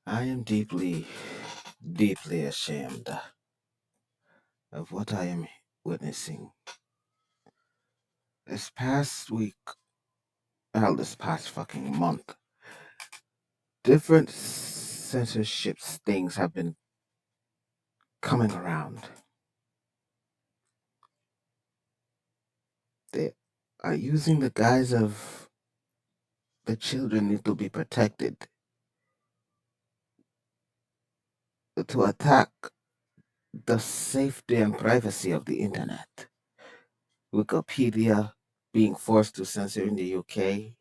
I am deeply, deeply ashamed of what I am witnessing. This past week, well, this past fucking month, different censorship things have been coming around. They are using the guise of the children need to be protected to attack the safety and privacy of the internet. Wikipedia being forced to censor in the UK.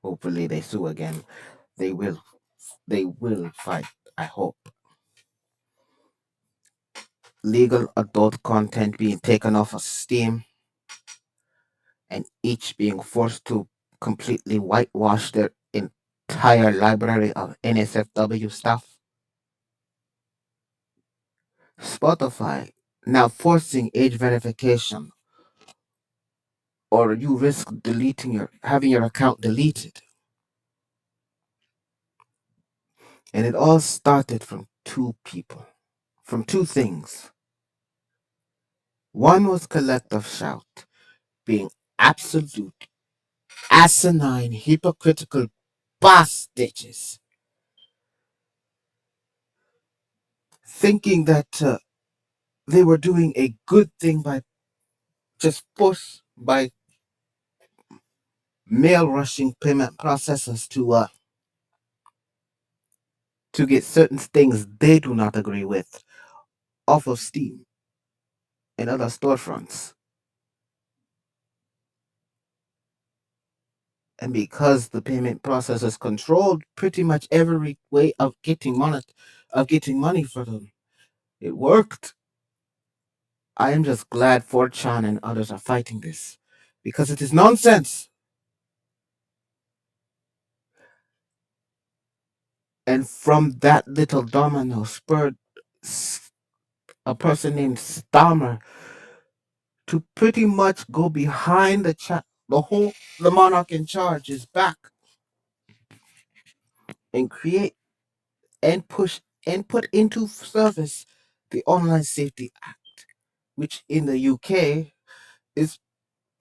Hopefully they sue again. They will. They will fight. I hope. Legal adult content being taken off of Steam and each being forced to completely whitewash their entire library of NSFW stuff. Spotify now forcing age verification or you risk having your account deleted. And it all started from two people, from two things. One was collective shout, being absolute asinine, hypocritical bastards, thinking that they were doing a good thing by by mail rushing payment processors to get certain things they do not agree with off of Steam and other storefronts. And because the payment processors controlled pretty much every way of getting money for them, it worked. I am just glad 4chan and others are fighting this because it is nonsense. And from that little domino spurred a person named Stammer to pretty much go behind the monarch in charge is back and create and push and put into service the Online Safety Act, which in the UK is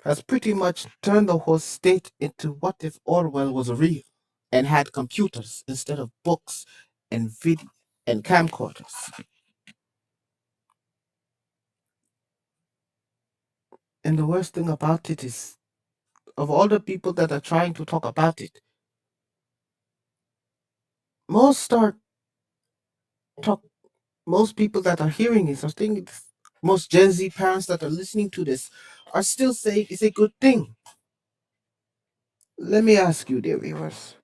has pretty much turned the whole state into what if Orwell was real and had computers instead of books and video and camcorders. And the worst thing about it is, of all the people that are trying to talk about it, most are talk. Most people that are hearing this are thinking. Most Gen Z parents that are listening to this are still saying it's a good thing. Let me ask you, dear viewers,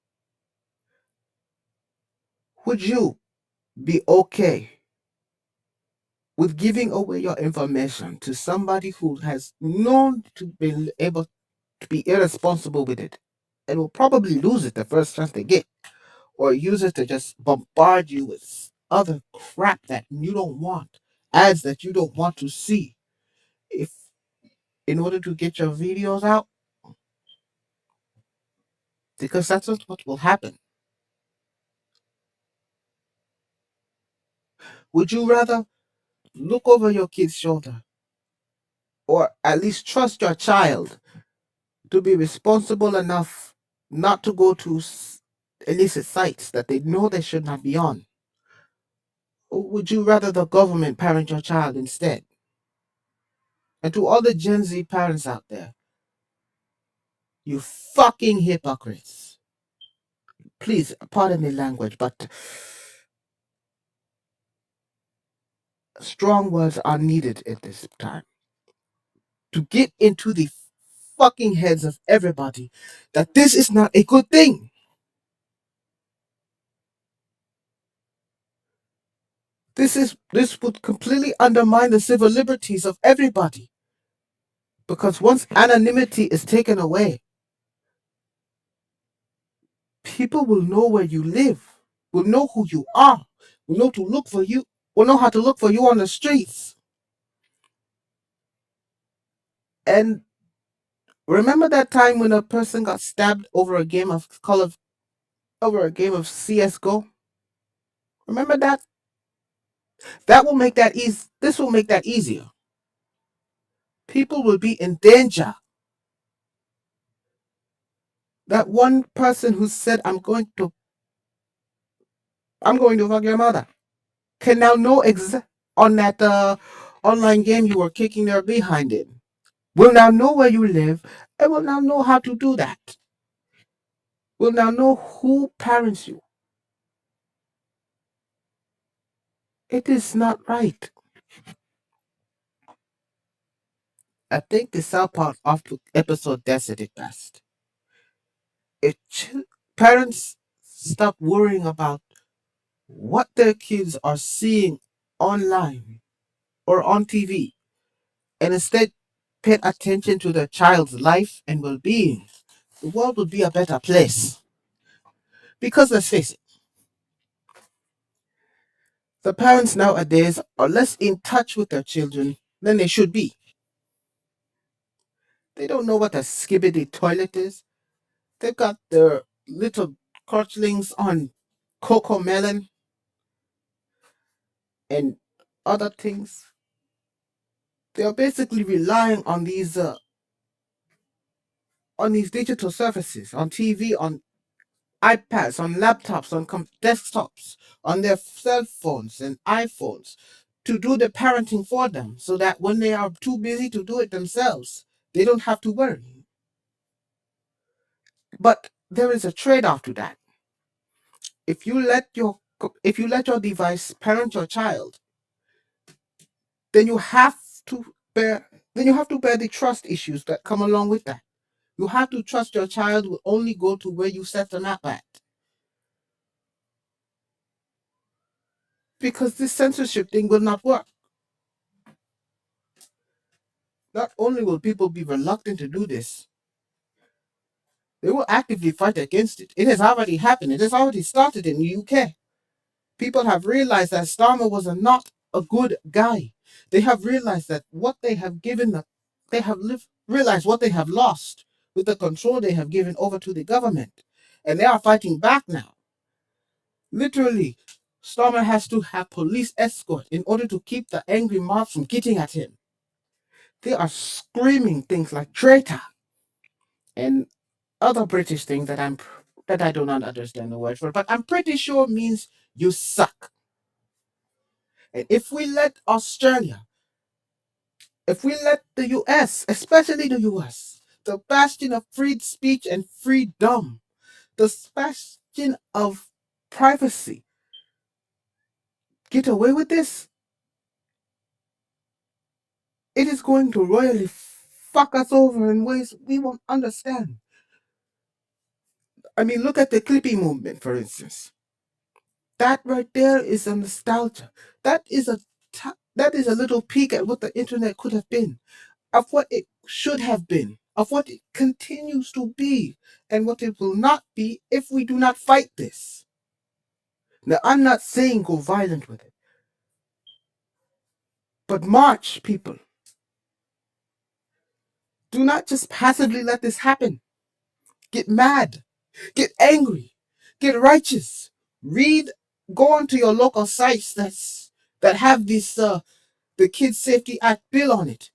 would you be okay with giving away your information to somebody who has known to be able to be irresponsible with it and will probably lose it the first chance they get, or use it to just bombard you with other crap that you don't want, ads that you don't want to see, if in order to get your videos out? Because that's what will happen. Would you rather look over your kid's shoulder, or at least trust your child to be responsible enough not to go to illicit sites that they know they should not be on? Or would you rather the government parent your child instead? And to all the Gen Z parents out there, you fucking hypocrites. Please, pardon the language, but strong words are needed at this time to get into the fucking heads of everybody that this is not a good thing. This would completely undermine the civil liberties of everybody. Because once anonymity is taken away, people will know where you live, will know who you are, will know to look for you, will know how to look for you on the streets. And remember that time when a person got stabbed over a game of over a game of CS:GO. Remember that? That will make that easy. This will make that easier. People will be in danger. That one person who said, I'm going to fuck your mother," can now know on that online game you were kicking their behind in. Will now know where you live and will now know how to do that. Will now know who parents you. It is not right. I think the South Park episode that said it best. It parents stop worrying about what their kids are seeing online or on TV and instead pay attention to their child's life and well-being. The world would be a better place. Because let's face it, the parents nowadays are less in touch with their children than they should be. They don't know what a skibbity toilet is. They've got their little crotchlings on cocoa melon and other things. They are basically relying on these digital services, on TV, on iPads, on laptops, on desktops, on their cell phones and iPhones to do the parenting for them so that when they are too busy to do it themselves, they don't have to worry. But there is a trade-off to that. If you let your if you let your device parent your child, then you have to bear the trust issues that come along with that. You have to trust your child will only go to where you set them up at. Because this censorship thing will not work. Not only will people be reluctant to do this, they will actively fight against it. It has already happened. It has already started in the UK. People have realized that Starmer was not a good guy. They have realized that what they have given them, realized what they have lost with the control they have given over to the government. And they are fighting back now. Literally, Starmer has to have police escort in order to keep the angry mob from getting at him. They are screaming things like traitor and other British things that I do not understand the word for, but I'm pretty sure means you suck. And if we let the US, especially the US, the bastion of free speech and freedom, the bastion of privacy, get away with this, it is going to royally fuck us over in ways we won't understand. I mean, look at the Clippy movement, for instance. That right there is a nostalgia. That is that is a little peek at what the internet could have been, of what it should have been, of what it continues to be, and what it will not be if we do not fight this. Now, I'm not saying go violent with it, but march, people. Do not just passively let this happen. Get mad, get angry, get righteous. Read, go onto your local sites that have this the Kids Safety Act bill on it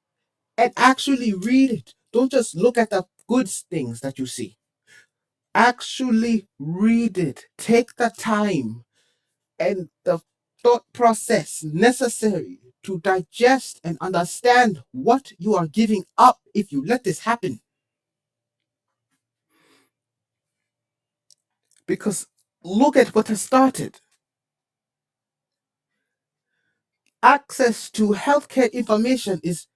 and actually read it. Don't just look at the good things that you see. Actually read it. Take the time and the thought process necessary to digest and understand what you are giving up if you let this happen. Because look at what has started. Access to healthcare information is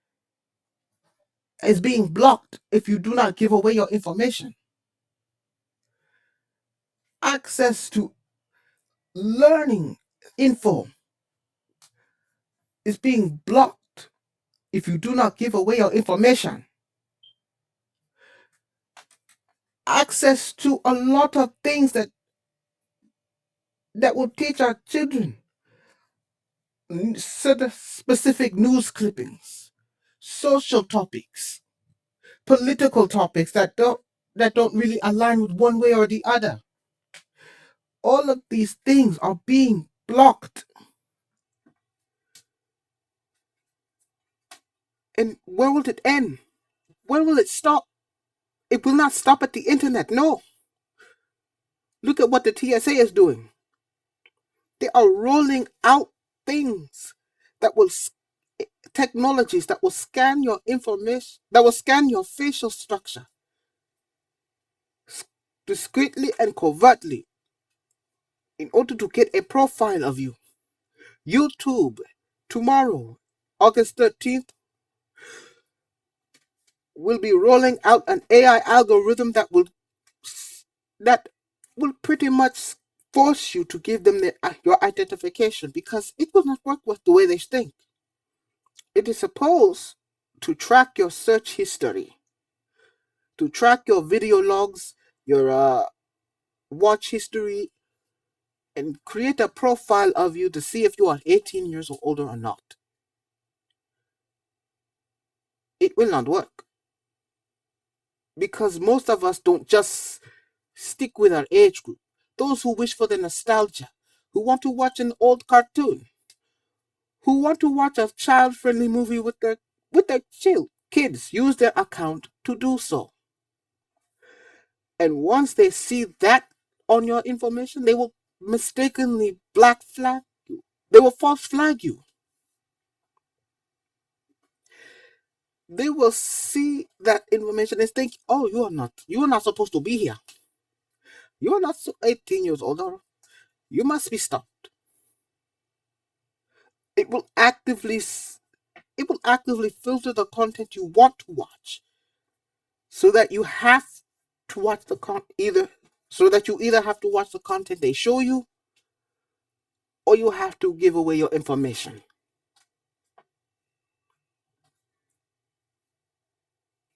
being blocked if you do not give away your information. Access to learning info is being blocked if you do not give away your information. Access to a lot of things that will teach our children specific news clippings, social topics, political topics that don't really align with one way or the other. All of these things are being blocked. And where will it end? Where will it stop? It will not stop at the internet. No. Look at what the TSA is doing. They are rolling out things that will, technologies that will scan your information, that will scan your facial structure discreetly and covertly in order to get a profile of you. YouTube, tomorrow, August 13th, will be rolling out an AI algorithm that will pretty much force you to give them your identification, because it will not work with the way they think. It is supposed to track your search history, to track your video logs, your watch history, and create a profile of you to see if you are 18 years or older or not. It will not work, because most of us don't just stick with our age group. Those who wish for the nostalgia, who want to watch an old cartoon, who want to watch a child-friendly movie with their kids, use their account to do so. And once they see that on your information, they will mistakenly black flag you. They will false flag you. They will see that information and think, oh, you are not supposed to be here. You are not 18 years old. You must be stopped. It will actively filter the content you want to watch, so that you have to watch you either have to watch the content they show you, or you have to give away your information.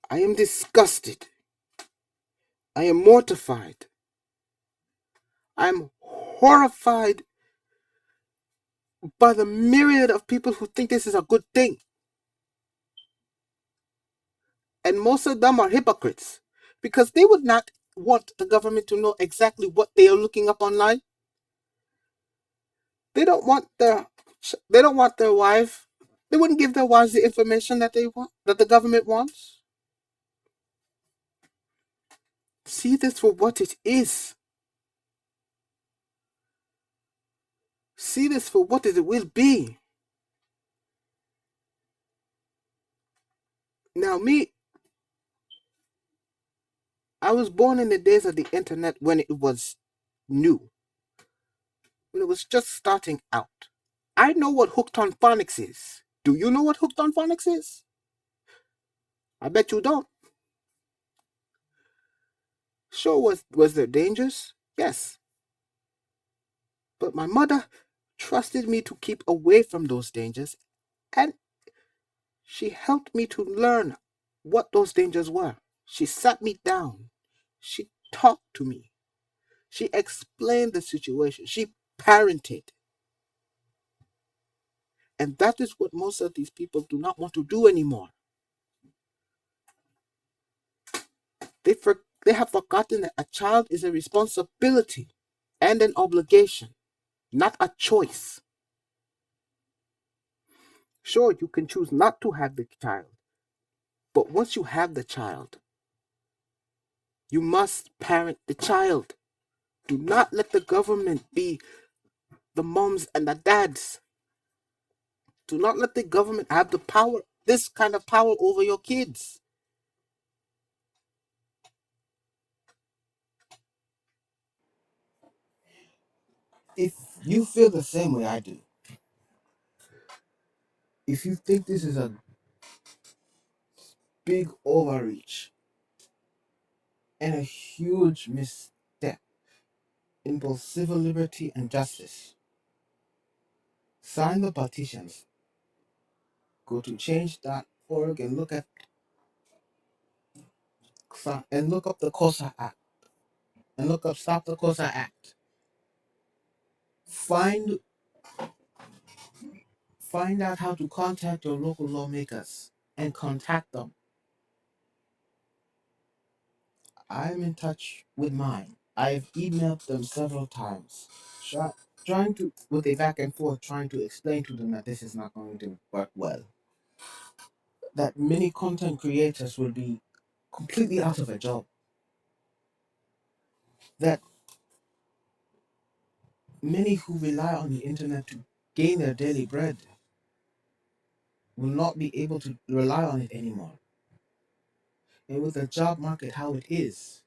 I am disgusted. I am mortified. I'm horrified by the myriad of people who think this is a good thing. And most of them are hypocrites, because they would not want the government to know exactly what they are looking up online. They don't want their wife. They wouldn't give their wives the information that they want, that the government wants. See this for what it is. See this for what it will be. Now, I was born in the days of the internet, when it was new, when it was just starting out. I know what hooked on phonics is. Do you know what hooked on phonics is? I bet you don't. Sure, was there dangers? Yes. But my mother trusted me to keep away from those dangers, and she helped me to learn what those dangers were. She sat me down. She talked to me. She explained the situation. She parented. And that is what most of these people do not want to do anymore. They have forgotten that a child is a responsibility and an obligation, not a choice. Sure, you can choose not to have the child, but once you have the child, you must parent the child. Do not let the government be the moms and the dads. Do not let the government have the power, this kind of power over your kids. If you feel the same way I do, if you think this is a big overreach and a huge misstep in both civil liberty and justice, sign the petitions. Go to change.org and look up the COSA Act, and look up Stop the COSA Act. Find find out how to contact your local lawmakers and contact them. I'm in touch with mine. I've emailed them several times, try, trying to, with a back and forth, trying to explain to them that this is not going to work well. That many content creators will be completely out of a job. That many who rely on the internet to gain their daily bread will not be able to rely on it anymore. And with the job market how it is,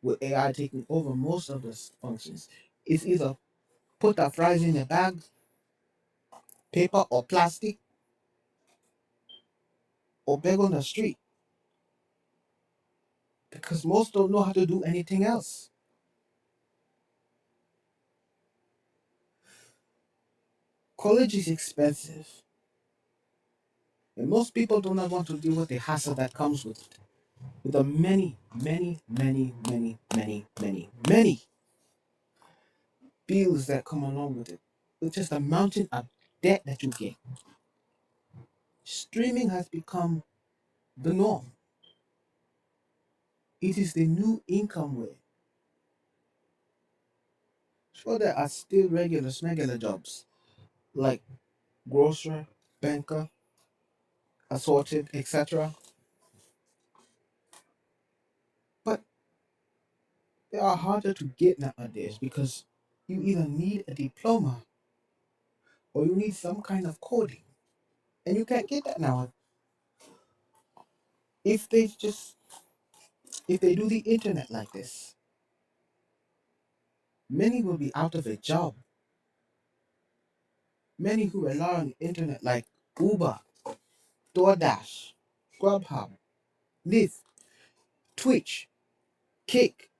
with AI taking over most of the functions, it's either put the fries in a bag, paper or plastic, or beg on the street, because most don't know how to do anything else. College is expensive, and most people do not want to deal with the hassle that comes with it. With the many bills that come along with it. With just a mountain of debt that you get. Streaming has become the norm. It is the new income way. Sure, there are still regular jobs like grocer, banker, assorted, etc. But they are harder to get nowadays because you either need a diploma or you need some kind of coding. And you can't get that now. If they just if they do the internet like this, many will be out of a job. Many who rely on the internet like Uber, DoorDash, Grubhub, Lyft, Twitch, Kick,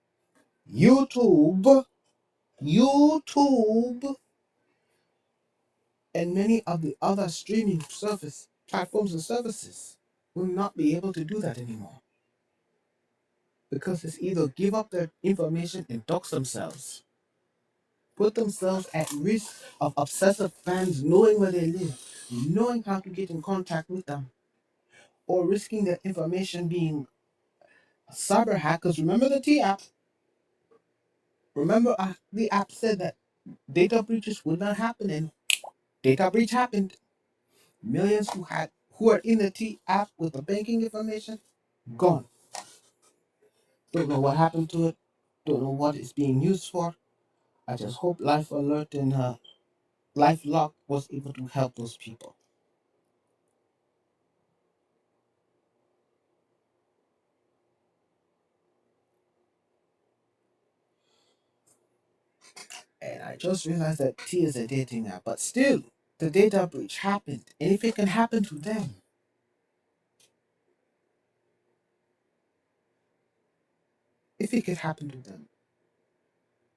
YouTube, and many of the other streaming service platforms and services will not be able to do that anymore. Because it's either give up their information and dox themselves, put themselves at risk of obsessive fans knowing where they live, knowing how to get in contact with them, or risking their information being cyber hackers. Remember the T app? Remember the app said that data breaches would not happen, and data breach happened. Millions who are in the T app with the banking information gone. Don't know what happened to it. Don't know what it's being used for. I just hope Life Alert and LifeLock was able to help those people. And I just realized that T is a dating app, but still, the data breach happened. And if it can happen to them, if it could happen to them,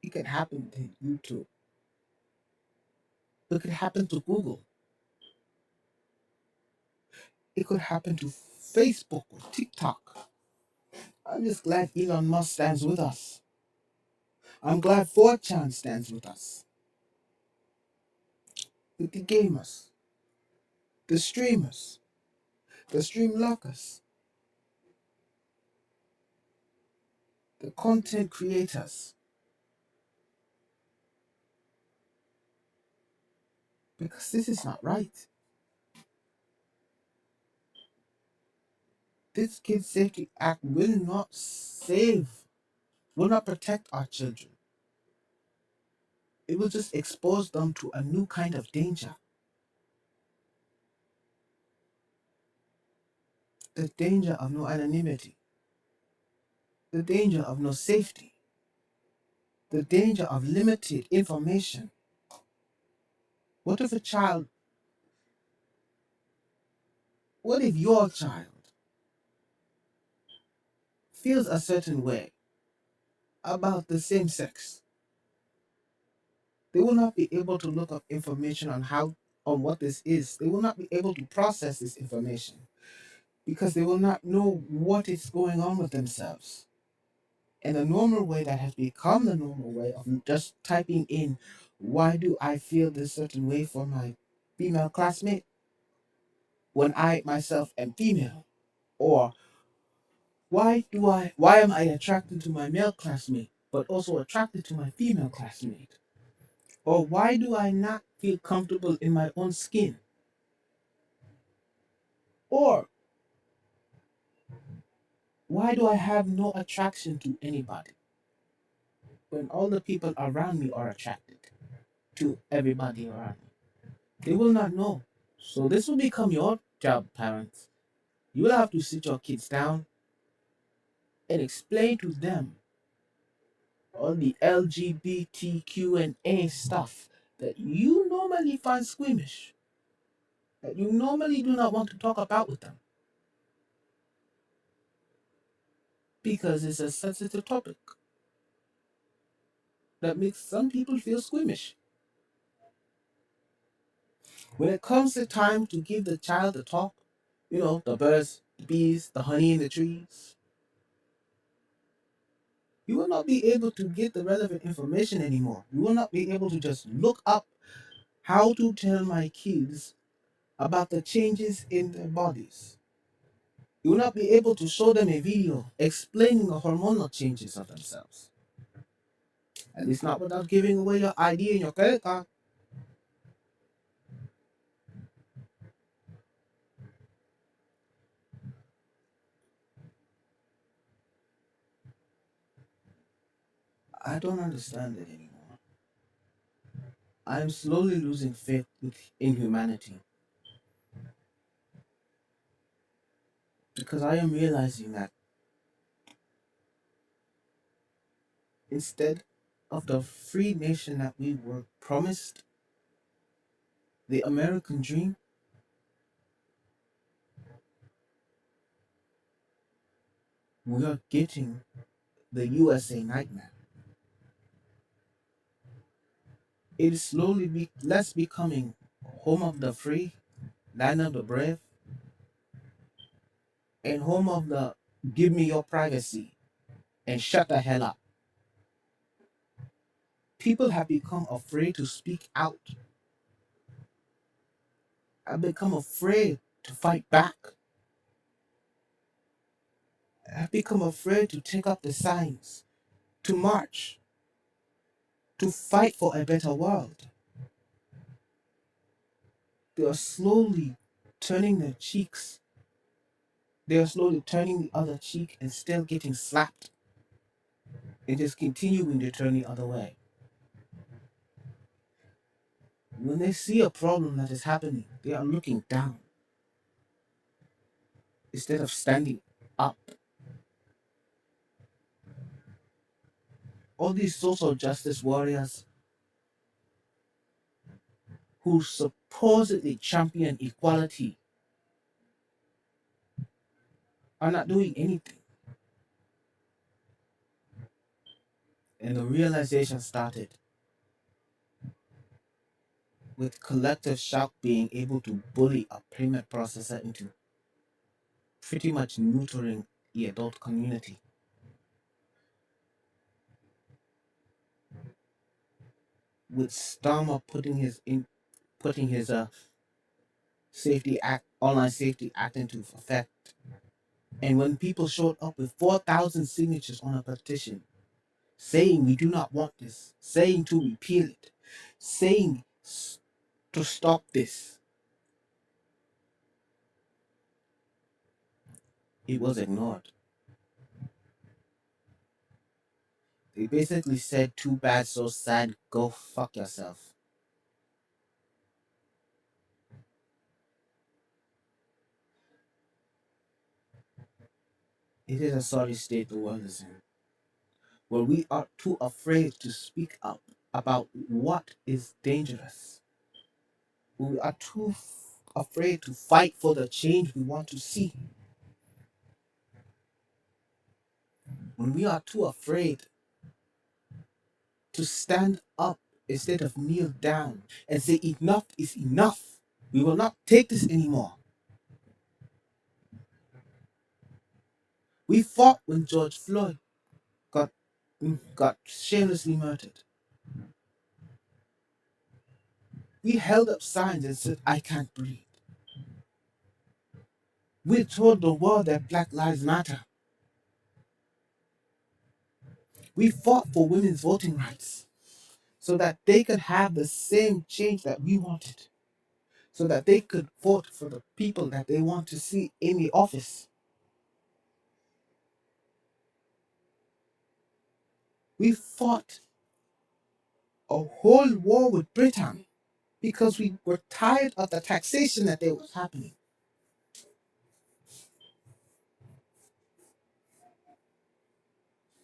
it could happen to YouTube. It could happen to Google. It could happen to Facebook or TikTok. I'm just glad Elon Musk stands with us. I'm glad 4chan stands with us. With the gamers, the streamers, the stream lockers, the content creators. Because this is not right. This Kid Safety Act will not will not protect our children. It will just expose them to a new kind of danger. The danger of no anonymity. The danger of no safety. The danger of limited information. What if what if your child feels a certain way about the same sex? They will not be able to look up information on what this is. They will not be able to process this information because they will not know what is going on with themselves. And the normal way that has become the normal way of just typing in, why do I feel this certain way for my female classmate when I myself am female? Or why am I attracted to my male classmate but also attracted to my female classmate? Or why do I not feel comfortable in my own skin? Or why do I have no attraction to anybody when all the people around me are attracted to everybody around me? They will not know. So this will become your job, parents. You will have to sit your kids down and explain to them all the LGBTQ and A stuff that you normally find squeamish, that you normally do not want to talk about with them because it's a sensitive topic that makes some people feel squeamish. When it comes to time to give the child the talk, the birds, the bees, the honey in the trees, you will not be able to get the relevant information anymore. You will not be able to just look up how to tell my kids about the changes in their bodies. You will not be able to show them a video explaining the hormonal changes of themselves. At least not without giving away your ID and your credit card. I don't understand it anymore. I am slowly losing faith in humanity because I am realizing that instead of the free nation that we were promised, the American dream, we are getting the USA nightmare. It is slowly less becoming home of the free, land of the brave, and home of the give me your privacy and shut the hell up. People have become afraid to speak out, have become afraid to fight back, have become afraid to take up the signs, to march, to fight for a better world. They are slowly turning their cheeks. They are slowly turning the other cheek and still getting slapped and just continuing to turn the other way. When they see a problem that is happening, they are looking down instead of standing up. All these social justice warriors who supposedly champion equality are not doing anything. And the realization started with collective shock being able to bully a payment processor into pretty much neutering the adult community. With Starmer putting his safety act online safety act into effect. And when people showed up with 4,000 signatures on a petition saying we do not want this, saying to repeal it, saying to stop this, it was ignored. They basically said, too bad, so sad, go fuck yourself. It is a sorry state the world is in, where we are too afraid to speak up about what is dangerous. We are too afraid to fight for the change we want to see. When we are too afraid to stand up instead of kneel down and say enough is enough. We will not take this anymore. We fought when George Floyd got got shamelessly murdered. We held up signs and said, I can't breathe. We told the world that Black Lives Matter. We fought for women's voting rights so that they could have the same change that we wanted, so that they could vote for the people that they want to see in the office. We fought a whole war with Britain because we were tired of the taxation that was happening.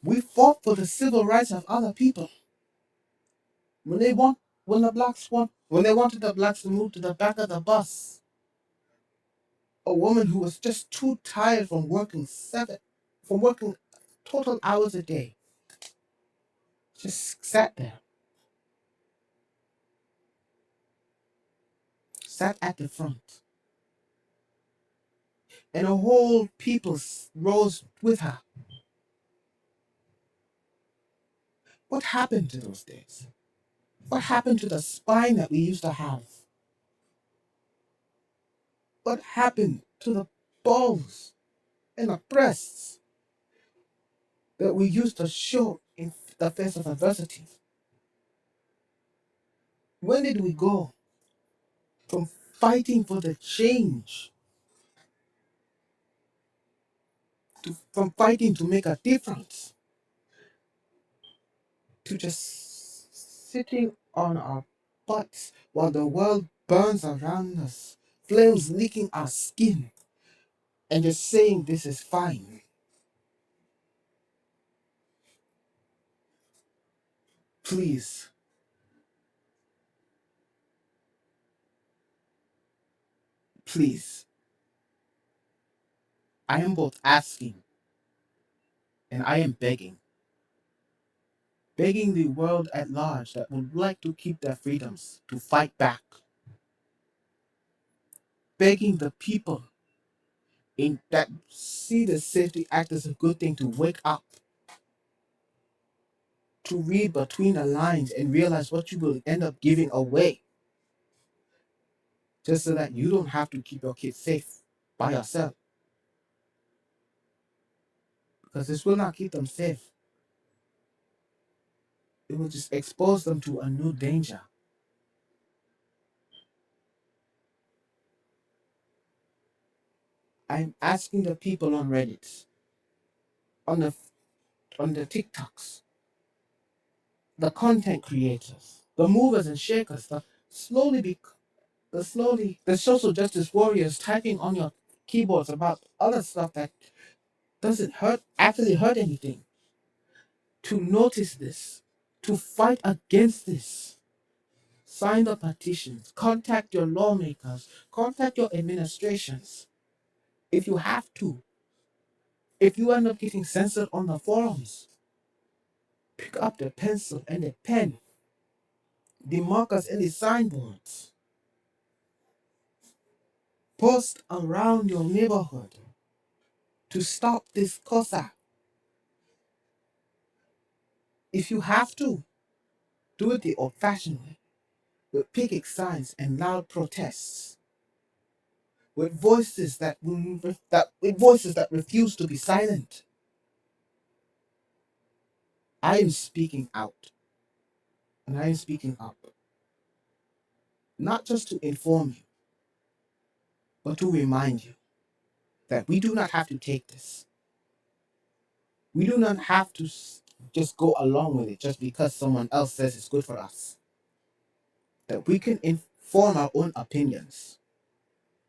We fought for the civil rights of other people. When they wanted the blacks to move to the back of the bus, a woman who was just too tired from working total hours a day, just sat there, sat at the front, and a whole people rose with her. What happened to those days? What happened to the spine that we used to have? What happened to the balls and the breasts that we used to show in the face of adversity? When did we go from fighting for the change from fighting to make a difference to just sitting on our butts while the world burns around us, flames licking our skin, and just saying this is fine? Please, please, I am both asking and I am begging the world at large that would like to keep their freedoms to fight back, begging the people in that see the Safety Act as a good thing to wake up, to read between the lines and realize what you will end up giving away just so that you don't have to keep your kids safe by yourself. Because this will not keep them safe. It will just expose them to a new danger. I'm asking the people on Reddit, on the TikToks, the content creators, the movers and shakers, the social justice warriors typing on your keyboards about other stuff that doesn't actually hurt anything, to notice this, to fight against this. Sign the petitions, contact your lawmakers, contact your administrations. If you have to, if you end up getting censored on the forums, pick up the pencil and the pen, the markers and the signboards. Post around your neighborhood to stop this cosa. If you have to, do it the old-fashioned way, with picket signs and loud protests, with voices that refuse to be silent. I am speaking out, and I am speaking up, not just to inform you, but to remind you that we do not have to take this. We do not have to just go along with it just because someone else says it's good for us. That we can inform our own opinions,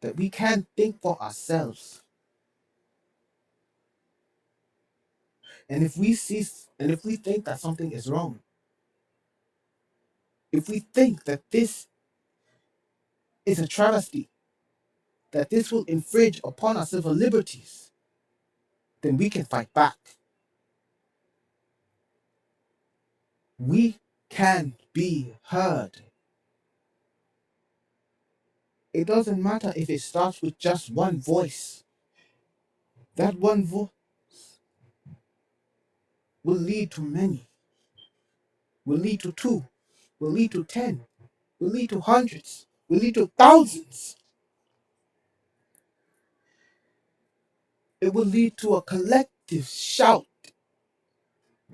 that we can think for ourselves. And if we think that something is wrong, if we think that this is a travesty, that this will infringe upon our civil liberties, then we can fight back. We can be heard. It doesn't matter if it starts with just one voice. That one voice will lead to many, will lead to two, will lead to 10, will lead to hundreds, will lead to thousands. It will lead to a collective shout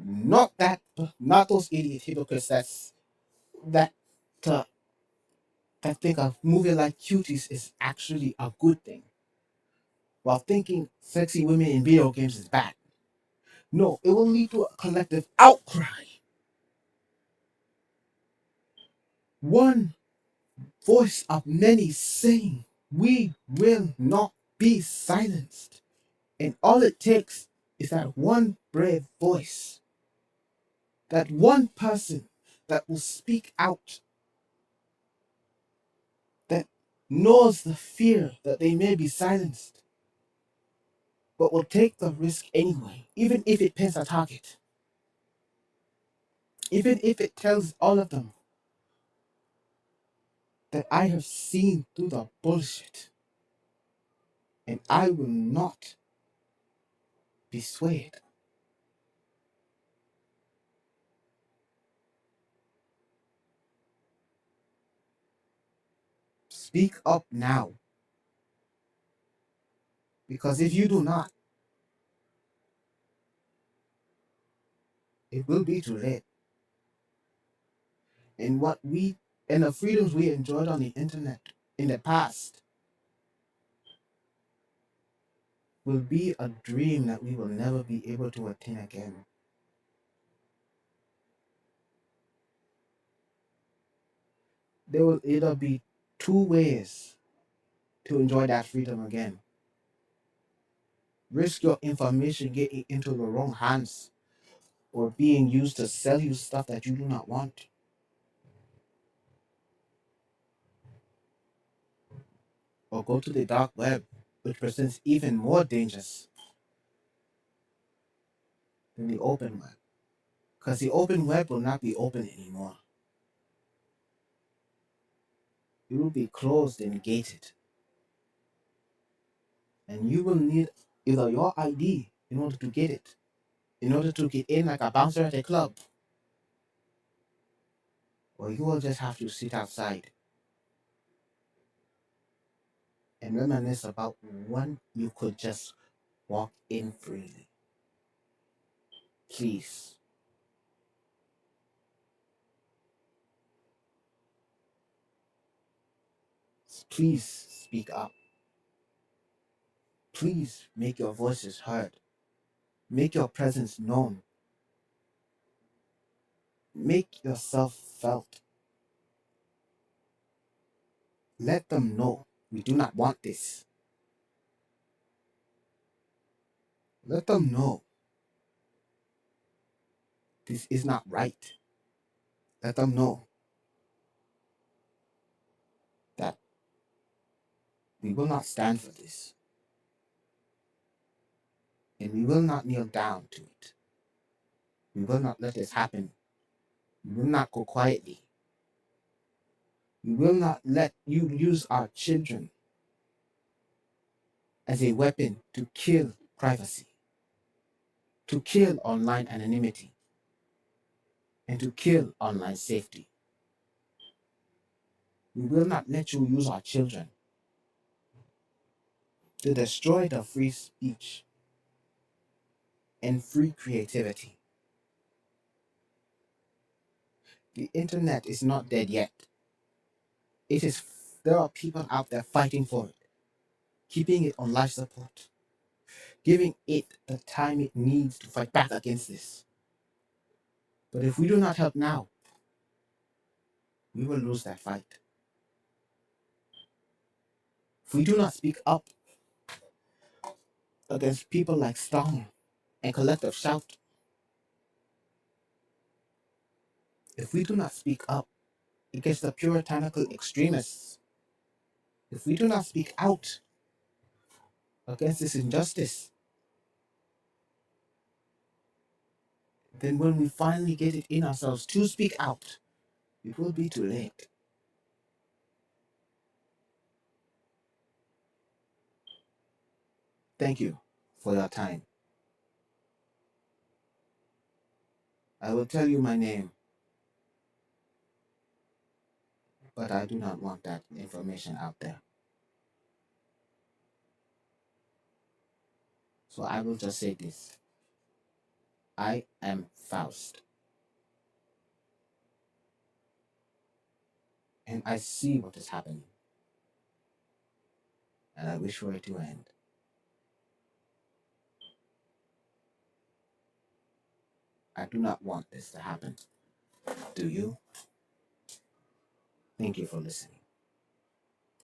Not those idiot hypocrites that uh, that think a movie like Cuties is actually a good thing, while thinking sexy women in video games is bad. No, it will lead to a collective outcry. One voice of many saying, we will not be silenced. And all it takes is that one brave voice, that one person that will speak out, that knows the fear that they may be silenced, but will take the risk anyway, even if it pins a target, even if it tells all of them that I have seen through the bullshit and I will not be swayed. Speak up now, because if you do not, it will be too late. And the freedoms we enjoyed on the internet in the past will be a dream that we will never be able to attain again. There will either be two ways to enjoy that freedom again. Risk your information getting into the wrong hands or being used to sell you stuff that you do not want. Or go to the dark web, which presents even more dangers than the open web. Because the open web will not be open anymore. It will be closed and gated. And you will need either your ID in order to get it, in order to get in like a bouncer at a club, or you will just have to sit outside and reminisce about when you could just walk in freely. Please, please speak up. Please make your voices heard. Make your presence known. Make yourself felt. Let them know we do not want this. Let them know this is not right. Let them know that we will not stand for this. And we will not kneel down to it. We will not let this happen. We will not go quietly. We will not let you use our children as a weapon to kill privacy, to kill online anonymity, and to kill online safety. We will not let you use our children to destroy the free speech and free creativity. The internet is not dead yet. It is There are people out there fighting for it, keeping it on life support, giving it the time it needs to fight back against this. But if we do not help now, we will lose that fight. If we do not speak up against people like Storm and Collective Shout, if we do not speak up against the puritanical extremists, if we do not speak out against this injustice, then when we finally get it in ourselves to speak out, it will be too late. Thank you for your time. I will tell you my name, but I do not want that information out there. So I will just say this. I am Faust, and I see what is happening, and I wish for it to end. I do not want this to happen. Do you? Thank you for listening.